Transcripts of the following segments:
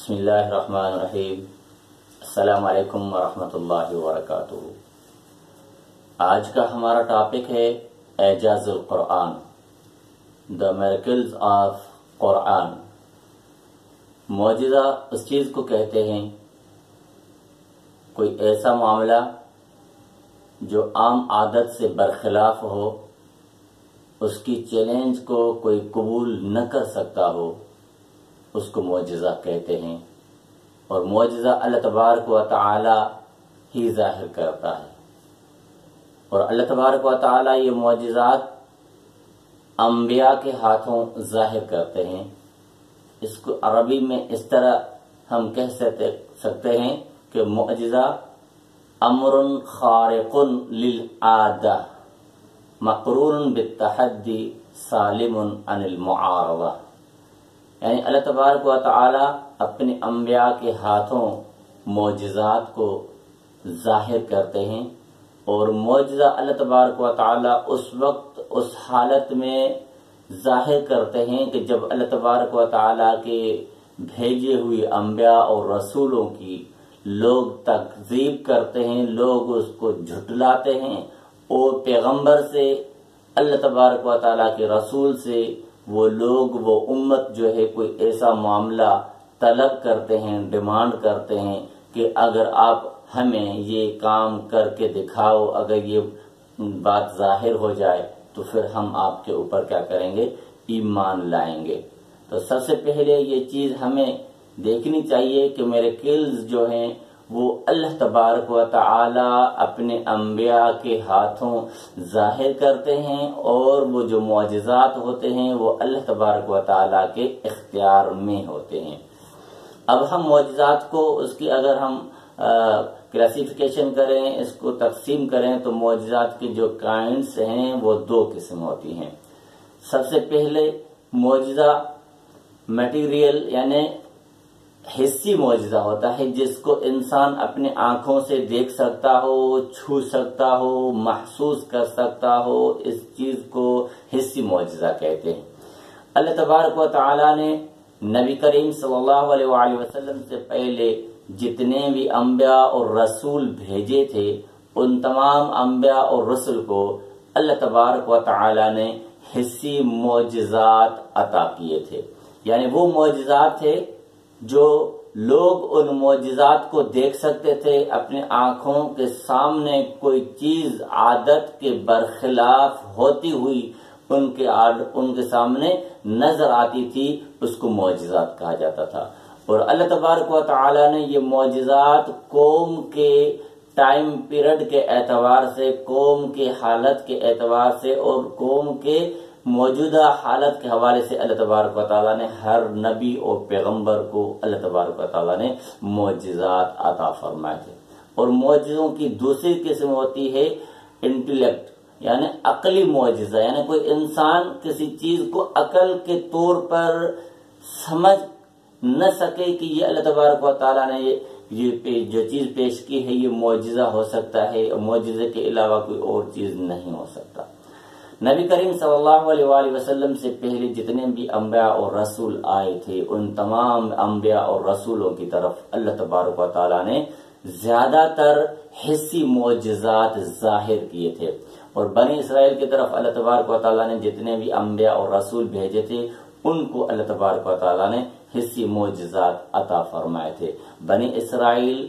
بسم اللہ الرحمن الرحیم۔ السلام علیکم ورحمۃ اللہ وبرکاتہ۔ آج کا ہمارا ٹاپک ہے اعجاز القرآن، دا میریکلز آف قرآن۔ معجزہ اس چیز کو کہتے ہیں کوئی ایسا معاملہ جو عام عادت سے برخلاف ہو، اس کی چیلنج کو کوئی قبول نہ کر سکتا ہو، اس کو معجزہ کہتے ہیں۔ اور معجزہ اللہ تبارک و تعالی ہی ظاہر کرتا ہے، اور اللہ تبارک و تعالی یہ معجزات انبیاء کے ہاتھوں ظاہر کرتے ہیں۔ اس کو عربی میں اس طرح ہم کہہ سکتے ہیں کہ معجزہ امر خارق للعادہ مقرون بالتحدی سالم عن المعارضہ، یعنی اللہ تبارک و تعالی اپنے انبیاء کے ہاتھوں معجزات کو ظاہر کرتے ہیں، اور معجزہ اللہ تبارک و تعالی اس وقت اس حالت میں ظاہر کرتے ہیں کہ جب اللہ تبارک و تعالی کے بھیجے ہوئے انبیاء اور رسولوں کی لوگ تکذیب کرتے ہیں، لوگ اس کو جھٹلاتے ہیں، اور پیغمبر سے، اللہ تبارک و تعالی کے رسول سے وہ لوگ، وہ امت جو ہے کوئی ایسا معاملہ طلب کرتے ہیں، ڈیمانڈ کرتے ہیں کہ اگر آپ ہمیں یہ کام کر کے دکھاؤ، اگر یہ بات ظاہر ہو جائے تو پھر ہم آپ کے اوپر کیا کریں گے؟ ایمان لائیں گے۔ تو سب سے پہلے یہ چیز ہمیں دیکھنی چاہیے کہ میریکلز جو ہیں وہ اللہ تبارک و تعالی اپنے انبیاء کے ہاتھوں ظاہر کرتے ہیں، اور وہ جو معجزات ہوتے ہیں وہ اللہ تبارک و تعالی کے اختیار میں ہوتے ہیں۔ اب ہم معجزات کو اس کی اگر ہم کلاسیفیکیشن کریں، اس کو تقسیم کریں، تو معجزات کی جو کائنڈز ہیں وہ دو قسم ہوتی ہیں۔ سب سے پہلے معجزہ میٹیریل یعنی حسی معجزہ ہوتا ہے، جس کو انسان اپنے آنکھوں سے دیکھ سکتا ہو، چھو سکتا ہو، محسوس کر سکتا ہو، اس چیز کو حسی معجزہ کہتے ہیں۔ اللہ تبارک و تعالی نے نبی کریم صلی اللہ علیہ وآلہ وسلم سے پہلے جتنے بھی انبیاء اور رسول بھیجے تھے، ان تمام انبیاء اور رسول کو اللہ تبارک و تعالی نے حسی معجزات عطا کیے تھے، یعنی وہ معجزات تھے جو لوگ ان معجزات کو دیکھ سکتے تھے، اپنے آنکھوں کے سامنے کوئی چیز عادت کے برخلاف ہوتی ہوئی ان کے سامنے نظر آتی تھی، اس کو معجزات کہا جاتا تھا۔ اور اللہ تبارک و تعالی نے یہ معجزات قوم کے ٹائم پیریڈ کے اعتبار سے، قوم کے حالت کے اعتبار سے، اور قوم کے موجودہ حالت کے حوالے سے اللہ تبارک و تعالیٰ نے ہر نبی اور پیغمبر کو اللہ تبارک و تعالیٰ نے معجزات عطا فرمائے تھے۔ اور معجزوں کی دوسری قسم ہوتی ہے انٹیلیکٹ یعنی عقلی معجزہ، یعنی کوئی انسان کسی چیز کو عقل کے طور پر سمجھ نہ سکے کہ یہ اللہ تبارک و تعالیٰ نے یہ جو چیز پیش کی ہے یہ معجزہ ہو سکتا ہے، معجزے کے علاوہ کوئی اور چیز نہیں ہو سکتا۔ نبی کریم صلی اللہ علیہ وآلہ وسلم سے پہلے جتنے بھی انبیاء اور رسول آئے تھے، ان تمام انبیاء اور رسولوں کی طرف اللہ تبارک و تعالیٰ نے زیادہ تر حسی معجزات ظاہر کیے تھے، اور بنی اسرائیل کی طرف اللہ تبارک و تعالیٰ نے جتنے بھی انبیاء اور رسول بھیجے تھے ان کو اللہ تبارک و تعالیٰ نے حسی معجزات عطا فرمائے تھے۔ بنی اسرائیل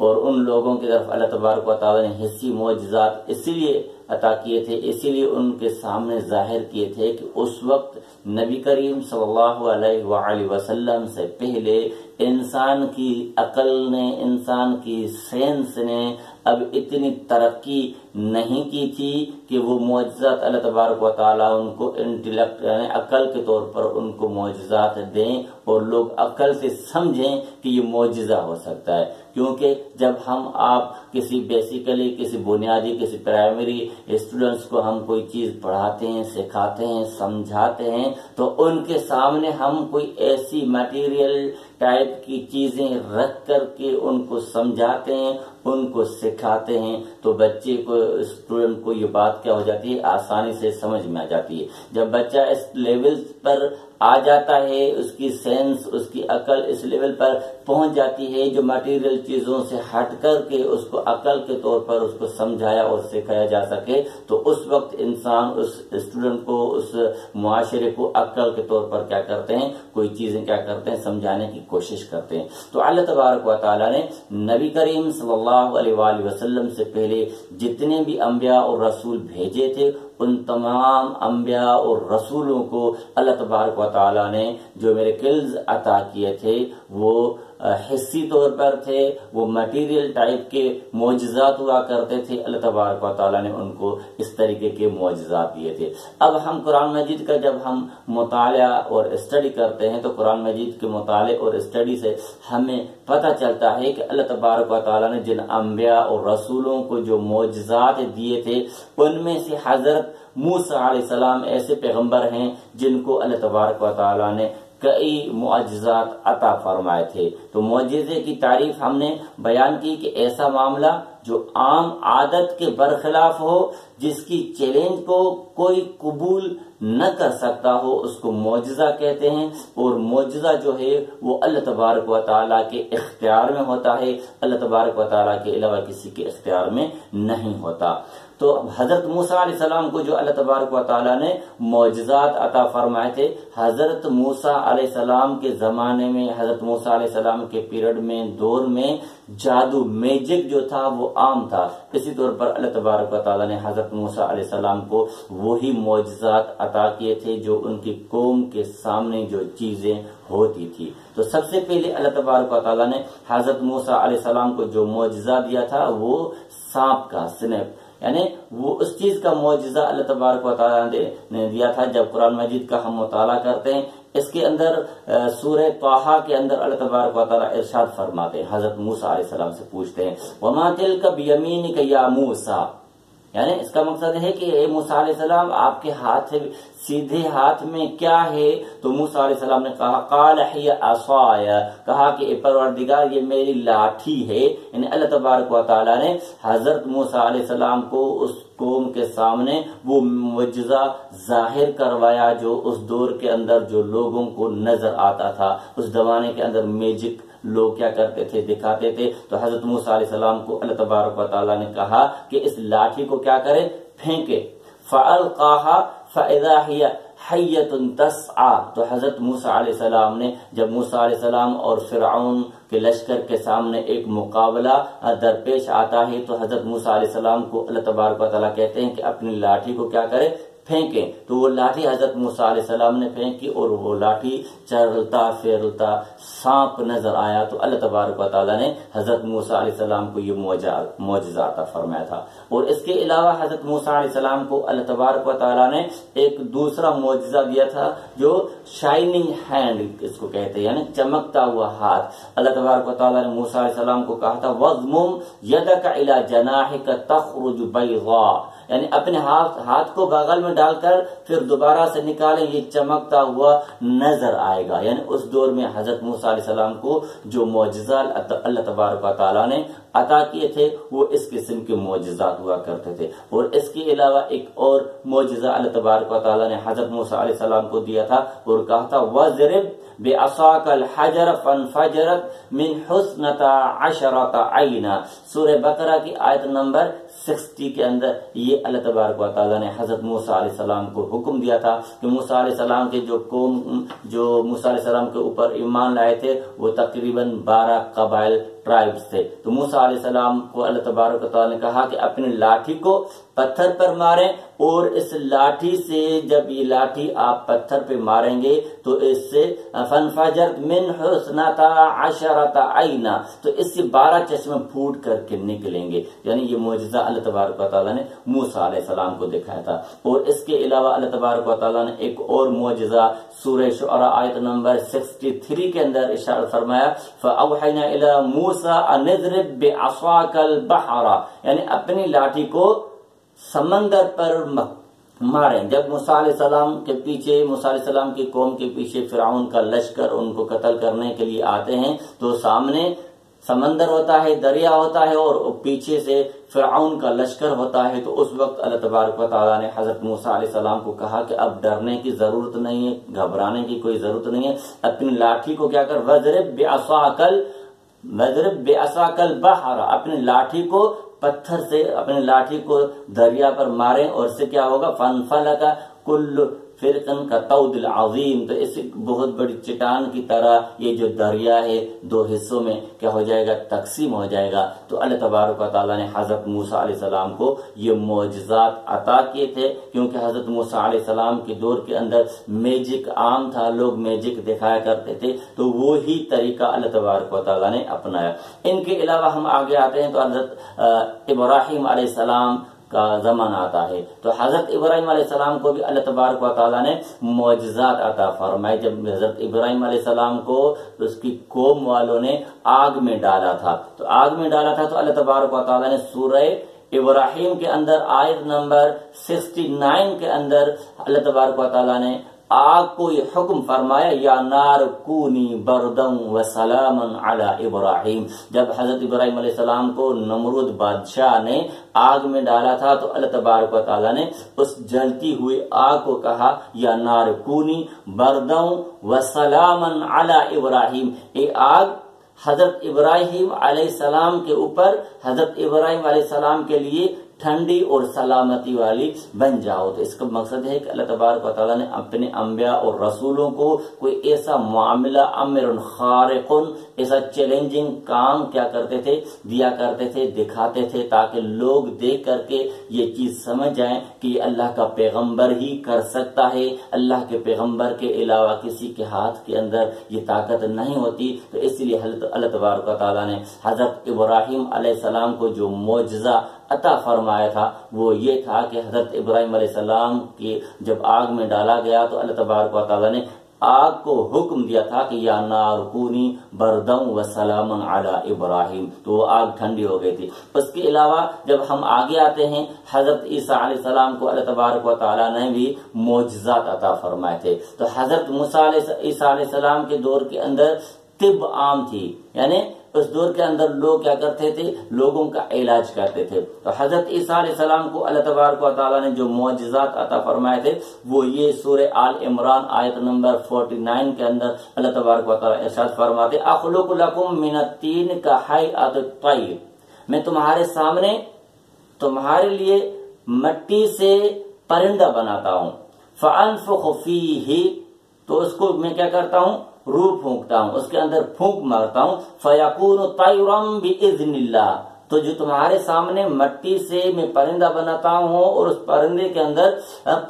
اور ان لوگوں کی طرف اللہ تبارک و تعالیٰ نے حسی معجزات اسی لیے عطا کیے تھے، اسی لیے ان کے سامنے ظاہر کیے تھے کہ اس وقت نبی کریم صلی اللہ علیہ وآلہ وسلم سے پہلے انسان کی عقل نے، انسان کی سائنس نے اب اتنی ترقی نہیں کی تھی کہ وہ معجزات اللہ تبارک و تعالیٰ ان کو انٹیلیکٹ یعنی عقل کے طور پر ان کو معجزات دیں اور لوگ عقل سے سمجھیں کہ یہ معجزہ ہو سکتا ہے۔ کیونکہ جب ہم آپ کسی بیسیکلی کسی بنیادی کسی پرائمری اسٹوڈنٹس کو ہم کوئی چیز پڑھاتے ہیں، سکھاتے ہیں، سمجھاتے ہیں، تو ان کے سامنے ہم کوئی ایسی میٹیریل ٹائپ کی چیزیں رکھ کر کے ان کو سمجھاتے ہیں، ان کو سکھاتے ہیں، تو بچے کو، اسٹوڈنٹ کو یہ بات کیا ہو جاتی ہے، آسانی سے سمجھ میں آ جاتی ہے۔ جب بچہ اس لیول پر آ جاتا ہے، اس کی سینس، اس کی عقل اس لیول پر پہنچ جاتی ہے جو مٹیریل چیزوں سے ہٹ کر کے اس کو عقل کے طور پر اس کو سمجھایا اور سکھایا جا سکے، تو اس وقت انسان اس اسٹوڈنٹ کو، اس معاشرے کو عقل کے طور پر کیا کرتے ہیں، کوئی چیزیں کیا کرتے ہیں، سمجھانے کی کوشش کرتے ہیں۔ تو اللہ تبارک و تعالیٰ نے نبی کریم صلی اللہ علیہ وآلہ وسلم سے پہلے جتنے بھی انبیاء اور رسول بھیجے تھے، ان تمام انبیاء اور رسولوں کو اللہ تبارک و تعالیٰ نے جو میریکلز عطا کیے تھے وہ حسی طور پر تھے، وہ مٹیریل ٹائپ کے معجزات ہوا کرتے تھے۔ اللہ تبارک و تعالیٰ نے ان کو اس طریقے کے معجزات دیے تھے۔ اب ہم قرآن مجید کا جب ہم مطالعہ اور اسٹڈی کرتے ہیں تو قرآن مجید کے مطالعے اور اسٹڈی سے ہمیں پتہ چلتا ہے کہ اللہ تبارک و تعالیٰ نے جن انبیاء اور رسولوں کو جو معجزات دیے تھے، ان میں سے حضرت موسیٰ علیہ السلام ایسے پیغمبر ہیں جن کو اللہ تبارک و تعالیٰ نے کئی معجزات عطا فرمائے تھے۔ تو معجزے کی تعریف ہم نے بیان کی کہ ایسا معاملہ جو عام عادت کے برخلاف ہو، جس کی چیلنج کو کوئی قبول نہ کر سکتا ہو، اس کو معجزہ کہتے ہیں۔ اور معجزہ جو ہے وہ اللہ تبارک و تعالیٰ کے اختیار میں ہوتا ہے، اللہ تبارک و تعالیٰ کے علاوہ کسی کے اختیار میں نہیں ہوتا۔ تو حضرت موسیٰ علیہ السلام کو جو اللہ تبارک و تعالیٰ نے معجزات عطا فرمائے تھے، حضرت موسیٰ علیہ السلام کے زمانے میں، حضرت موسیٰ علیہ السلام کے پیریڈ میں، دور میں جادو، میجک جو تھا وہ عام تھا۔ اسی طور پر اللہ تبارک و تعالیٰ نے حضرت موسیٰ علیہ السلام کو وہی معجزات عطا کیے تھے جو ان کی قوم کے سامنے جو چیزیں ہوتی تھی۔ تو سب سے پہلے اللہ تبارک و تعالیٰ نے حضرت موسیٰ علیہ السلام کو جو معجزہ دیا تھا وہ سانپ کا، سنیپ، یعنی وہ اس چیز کا معجزہ اللہ تبارک و تعالیٰ نے دیا تھا۔ جب قرآن مجید کا ہم مطالعہ کرتے ہیں، اس کے اندر سورہ طٰہٰ کے اندر اللہ تبارک و تعالیٰ ارشاد فرماتے ہیں، حضرت موسیٰ علیہ السلام سے پوچھتے ہیں وَمَا تِلْكَ بِيَمِينِكَ يَا مُوسَىٰ، یعنی اس کا مقصد ہے کہ اے موسیٰ علیہ السلام، آپ کے ہاتھ سیدھے ہاتھ میں کیا ہے؟ تو موسیٰ علیہ السلام نے کہا قَالَ هِيَ عَصَايَ، کہا کہ اے پروردگار یہ میری لاٹھی ہے۔ یعنی اللہ تبارک و تعالیٰ نے حضرت موسیٰ علیہ السلام کو اس قوم کے سامنے وہ معجزہ ظاہر کروایا جو اس دور کے اندر جو لوگوں کو نظر آتا تھا۔ اس زمانے کے اندر میجک لوگ کیا کرتے تھے، دکھاتے تھے۔ تو حضرت موسیٰ علیہ السلام کو اللہ تبارک و تعالیٰ نے کہا کہ اس لاٹھی کو کیا کرے، پھینکے۔ فَأَلْقَاهَا فَإِذَا هِيَ حَيَّةٌ تَسْعَىٰ، تو حضرت موسیٰ علیہ السلام نے جب موسیٰ علیہ السلام اور فرعون کے لشکر کے سامنے ایک مقابلہ درپیش آتا ہے تو حضرت موسیٰ علیہ السلام کو اللہ تبارک و تعالیٰ کہتے ہیں کہ اپنی لاٹھی کو کیا کرے، پھینکیں۔ تو وہ لاٹھی حضرت موسیٰ علیہ السلام نے پھینکی اور وہ لاٹھی چلتا پھرتا سانپ نظر آیا۔ تو اللہ تبارک و تعالیٰ نے حضرت موسیٰ علیہ السلام کو یہ معجزہ عطا فرمایا تھا۔ اور اس کے علاوہ حضرت موسیٰ علیہ السلام کو اللہ تبارک و تعالیٰ نے ایک دوسرا معجزہ دیا تھا جو شائننگ ہینڈ اس کو کہتے ہیں، یعنی چمکتا ہوا ہاتھ۔ اللہ تبارک و تعالیٰ نے موسیٰ علیہ السلام کو کہا تھا وَاضْمُمْ يَدَكَ إِلَى جَنَاحِكَ تَخْرُجُ بَيْضَاءَ، یعنی اپنے ہاتھ کو بغل میں ڈال کر پھر دوبارہ سے نکالیں، یہ چمکتا ہوا نظر آئے گا۔ یعنی اس دور میں حضرت موسیٰ علیہ السلام کو جو معجزہ اللہ تبارک و تعالیٰ نے عطا کیے تھے وہ اس قسم کے معجزات ہوا کرتے تھے۔ اور اس کے علاوہ ایک اور معجزہ اللہ تبارک و تعالیٰ نے حضرت موسیٰ علیہ السلام کو دیا تھا اور کہا تھا وَاضْرِبْ بِعَصَاكَ الْحَجَرَ فَانْفَجَرَتْ مِنْ حُسْنَتَا عَشَرَةَ عَيْنًا، سورہ بقرہ کی آیت نمبر 60 کے اندر یہ اللہ تبارک و تعالیٰ نے حضرت موسیٰ علیہ السلام کو حکم دیا تھا کہ موسیٰ علیہ السلام کے جو قوم جو موسیٰ علیہ السلام کے اوپر ایمان لائے تھے وہ تقریباً 12 قبائل ٹرائبز تھے۔ تو موسیٰ علیہ السلام کو اللہ تبارک و تعالیٰ نے کہا کہ اپنی لاٹھی کو پتھر پر ماریں، اور اس لاٹھی سے جب یہ لاٹھی آپ پتھر پہ ماریں گے تو اس سے فَانْفَجَرَتْ مِنْ حُسْنَتَا عَشَرَةَ عَيْنًا، تو اس سے 12 چشمے پھوٹ کر کے نکلیں گے۔ یعنی یہ معجزہ اللہ تبارک و تعالیٰ نے موسیٰ علیہ السلام کو دکھایا تھا۔ اور اس کے علاوہ اللہ تبارک و تعالیٰ نے ایک اور معجزہ سورہ شعراء آیت نمبر 63 کے اندر ارشاد فرمایا فَأَوْحَيْنَا إِلَى مُوسَىٰ أَنِ اضْرِب بِعَصَاكَ الْبَحْرَ، یعنی اپنی لاٹھی کو سمندر پر ماریں۔ جب موسیٰ علیہ السلام کے پیچھے، موسیٰ علیہ السلام کی قوم کے پیچھے فرعون کا لشکر ان کو قتل کرنے کے لیے آتے ہیں تو سامنے سمندر ہوتا ہے، دریا ہوتا ہے، اور پیچھے سے فرعون کا لشکر ہوتا ہے، تو اس وقت اللہ تبارک و تعالیٰ نے حضرت موسیٰ علیہ السلام کو کہا کہ اب ڈرنے کی ضرورت نہیں ہے، گھبرانے کی کوئی ضرورت نہیں ہے، اپنی لاٹھی کو کیا کر، وَاضْرِب بِعَصَاكَ الْبَحْرَ، اپنی لاٹھی کو پتھر سے، اپنی لاٹھی کو دریا پر ماریں، اور اس سے کیا ہوگا، فَانْفَلَقَ كُلُّ فرقن کا طود العظیم، تو اس بہت بڑی چٹان کی طرح یہ جو دریا ہے دو حصوں میں کیا ہو جائے گا، تقسیم ہو جائے گا۔ تو اللہ تبارک و تعالیٰ نے حضرت موسیٰ علیہ السلام کو یہ معجزات عطا کیے تھے، کیونکہ حضرت موسیٰ علیہ السلام کے دور کے اندر میجک عام تھا، لوگ میجک دکھایا کرتے تھے، تو وہی طریقہ اللہ تبارک و تعالیٰ نے اپنایا۔ ان کے علاوہ ہم آگے آتے ہیں تو حضرت ابراہیم علیہ السلام کا زمانہ آتا ہے، تو حضرت ابراہیم علیہ السلام کو بھی اللہ تبارک و تعالیٰ نے معجزات عطا فرمائے۔ جب حضرت ابراہیم علیہ السلام کو اس کی قوم والوں نے آگ میں ڈالا تھا، تو اللہ تبارک و تعالیٰ نے سورہ ابراہیم کے اندر آیت نمبر 69 کے اندر اللہ تبارک و تعالیٰ نے آگ کو یہ حکم فرمایا، یا نار کونی بردم و سلام علی ابراہیم۔ جب حضرت ابراہیم علیہ السلام کو نمرود بادشاہ نے آگ میں ڈالا تھا تو اللہ تبارک و تعالیٰ نے اس جلتی ہوئی آگ کو کہا، یا نار کونی بردم و سلام علی ابراہیم، یہ آگ حضرت ابراہیم علیہ السلام کے اوپر، حضرت ابراہیم علیہ السلام کے لیے ٹھنڈی اور سلامتی والی بن جاؤ۔ تو اس کا مقصد ہے کہ اللہ تبارک و تعالیٰ نے اپنے انبیاء اور رسولوں کو کوئی ایسا معاملہ، امر خارق، ایسا چیلنجنگ کام کیا کرتے تھے، دیا کرتے تھے، دکھاتے تھے، تاکہ لوگ دیکھ کر کے یہ چیز سمجھ جائیں کہ یہ اللہ کا پیغمبر ہی کر سکتا ہے، اللہ کے پیغمبر کے علاوہ کسی کے ہاتھ کے اندر یہ طاقت نہیں ہوتی۔ تو اس لیے اللہ تبارک و تعالیٰ نے حضرت ابراہیم علیہ السلام کو جو معجزہ عطا فرمایا تھا وہ یہ تھا کہ حضرت ابراہیم علیہ السلام کی جب آگ میں ڈالا گیا تو اللہ تبارک و تعالیٰ نے آگ کو حکم دیا تھا کہ یا نار کونی بردم و سلام علی ابراہیم، تو وہ آگ ٹھنڈی ہو گئی تھی۔ اس کے علاوہ جب ہم آگے آتے ہیں، حضرت عیسیٰ علیہ السلام کو اللہ تبارک و تعالیٰ نے بھی معجزات عطا فرمائے تھے۔ تو حضرت عیسیٰ علیہ السلام کے دور کے اندر طب عام تھی، یعنی اس دور کے اندر لوگ کیا کرتے تھے، لوگوں کا علاج کرتے تھے۔ تو حضرت عیسیٰ علیہ السلام کو اللہ تبارک و تعالیٰ نے جو معجزات عطا فرمائے تھے وہ یہ سورہ آل عمران آیت نمبر 49 کے اندر اللہ تبارک و تعالیٰ ارشاد فرماتے، اخلق لکم من الطین کہیئۃ الطیر، میں تمہارے سامنے تمہارے لیے مٹی سے پرندہ بناتا ہوں، فانفخ فیہ، تو اس کو میں کیا کرتا ہوں، روح پھونکتا ہوں، اس کے اندر پھونک مارتا ہوں، فیکون طیرا باذن اللہ، تو جو تمہارے سامنے مٹی سے میں پرندہ بناتا ہوں اور اس پرندے کے اندر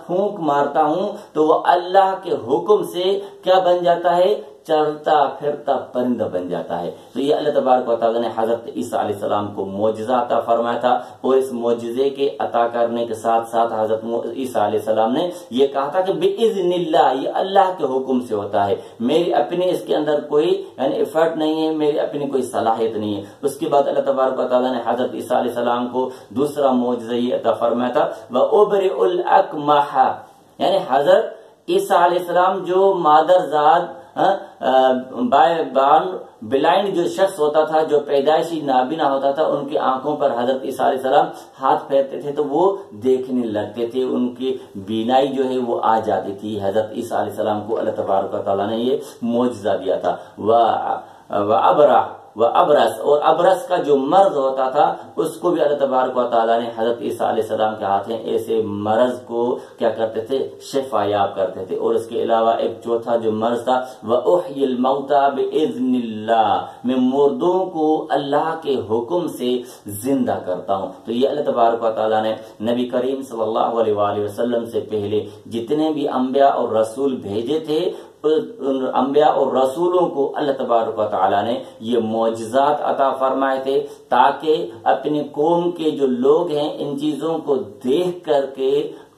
پھونک مارتا ہوں تو وہ اللہ کے حکم سے کیا بن جاتا ہے، چلتا پھرتا پرندہ بن جاتا ہے۔ تو یہ اللہ تبارک و تعالیٰ نے حضرت عیسیٰ علیہ السلام کو معجزہ عطا فرمایا تھا، اور اس معجزے کے عطا کرنے کے ساتھ ساتھ حضرت عیسیٰ علیہ السلام نے یہ کہا تھا کہ بِإِذْنِ اللہ، یہ اللہ کے حکم سے ہوتا ہے، میری اپنی اس کے اندر کوئی یعنی ایفرٹ نہیں ہے، میری اپنی کوئی صلاحیت نہیں ہے۔ اس کے بعد اللہ تبارک و تعالیٰ نے حضرت عیسیٰ علیہ السلام کو دوسرا معجزہ یہ عطا فرمایا تھا، وَأُبْرِئُ الْأَكْمَحَ، یعنی حضرت عیسیٰ علیہ السلام جو مادرزاد بلائنڈ جو شخص ہوتا تھا، جو پیدائشی نابینا ہوتا تھا، ان کی آنکھوں پر حضرت عیسیٰ علیہ السلام ہاتھ پھیرتے تھے تو وہ دیکھنے لگتے تھے، ان کی بینائی جو ہے وہ آ جاتی تھی۔ حضرت عیسیٰ علیہ السلام کو اللہ تبارک و تعالیٰ نے یہ معجزہ دیا تھا۔ ابرس، اور ابرس کا جو مرض ہوتا تھا اس کو بھی اللہ تبارک و تعالیٰ نے حضرت عیسیٰ علیہ السلام کے ہاتھ میں ایسے مرض کو کیا کرتے تھے، شفا یاب کرتے تھے۔ اور اس کے علاوہ ایک چوتھا جو مرض تھا، وَأُحْيِي الْمَوْتَى بِإِذْنِ اللَّهِ، میں مردوں کو اللہ کے حکم سے زندہ کرتا ہوں۔ تو یہ اللہ تبارک و تعالیٰ نے نبی کریم صلی اللہ علیہ وآلہ وسلم سے پہلے جتنے بھی انبیاء اور رسول بھیجے تھے، ان انبیاء اور رسولوں کو اللہ تبارک و تعالیٰ نے یہ معجزات عطا فرمائے تھے تاکہ اپنی قوم کے جو لوگ ہیں ان چیزوں کو دیکھ کر کے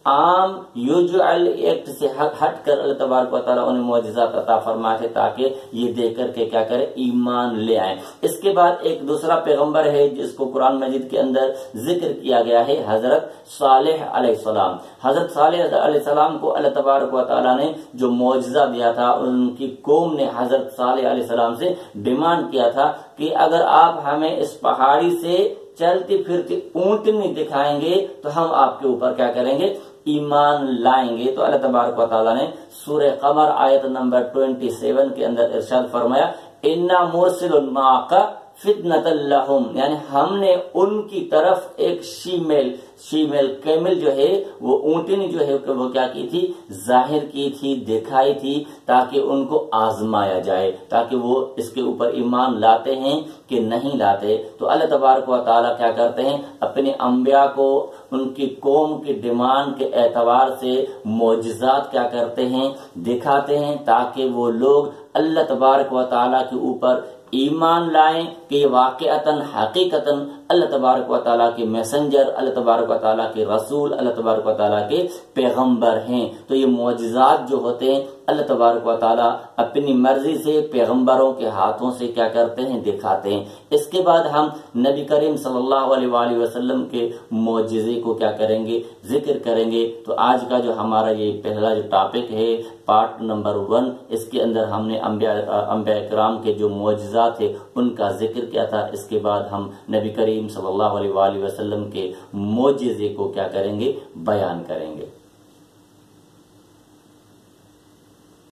عام یوزول ایکٹ سے ہٹ کر اللہ تبارک و تعالیٰ انہیں معجزات عطا فرمائے تھے تاکہ یہ دیکھ کر کے کیا کرے، ایمان لے آئیں۔ اس کے بعد ایک دوسرا پیغمبر ہے جس کو قرآن مجید کے اندر ذکر کیا گیا ہے، حضرت صالح علیہ السلام۔ حضرت صالح علیہ السلام کو اللہ تبارک و تعالیٰ نے جو معجزہ دیا تھا، ان کی قوم نے حضرت صالح علیہ السلام سے ڈیمانڈ کیا تھا کہ اگر آپ ہمیں اس پہاڑی سے چلتی پھرتی اونٹنی دکھائیں گے تو ہم آپ کے اوپر کیا کریں گے، ایمان لائیں گے۔ تو اللہ تبارک و تعالیٰ نے سورہ قمر آیت نمبر 27 کے اندر ارشاد فرمایا، اِنَّا مُرْسِلٌ مَعَكَ فِتْنَةً لَهُمْ، یعنی ہم نے ان کی طرف ایک شیمیل کیمل جو ہے، وہ اونٹنی جو ہے وہ کیا کی تھی، ظاہر کی تھی، دکھائی تھی، تاکہ ان کو آزمایا جائے، تاکہ وہ اس کے اوپر ایمان لاتے ہیں کہ نہیں لاتے۔ تو اللہ تبارک و تعالیٰ کیا کرتے ہیں، اپنے انبیاء کو ان کی قوم کی ڈیمانڈ کے اعتبار سے معجزات کیا کرتے ہیں، دکھاتے ہیں، تاکہ وہ لوگ اللہ تبارک و تعالیٰ کے اوپر ایمان لائیں کہ یہ واقعتاً حقیقتاً اللہ تبارک و تعالیٰ کے میسنجر، اللہ تبارک و تعالیٰ کے رسول، اللہ تبارک و تعالیٰ کے پیغمبر ہیں۔ تو یہ معجزات جو ہوتے ہیں اللہ تبارک و تعالیٰ اپنی مرضی سے پیغمبروں کے ہاتھوں سے کیا کرتے ہیں، دکھاتے ہیں۔ اس کے بعد ہم نبی کریم صلی اللہ علیہ وآلہ وسلم کے معجزے کو کیا کریں گے، ذکر کریں گے۔ تو آج کا جو ہمارا یہ پہلا جو ٹاپک ہے، پارٹ نمبر 1، اس کے اندر ہم نے انبیاء کرام کے جو معجزات تھے ان کا ذکر کیا تھا۔ اس کے بعد ہم نبی کریم صلی اللہ علیہ وآلہ وسلم کے معجزے کو کیا کریں گے، بیان کریں گے۔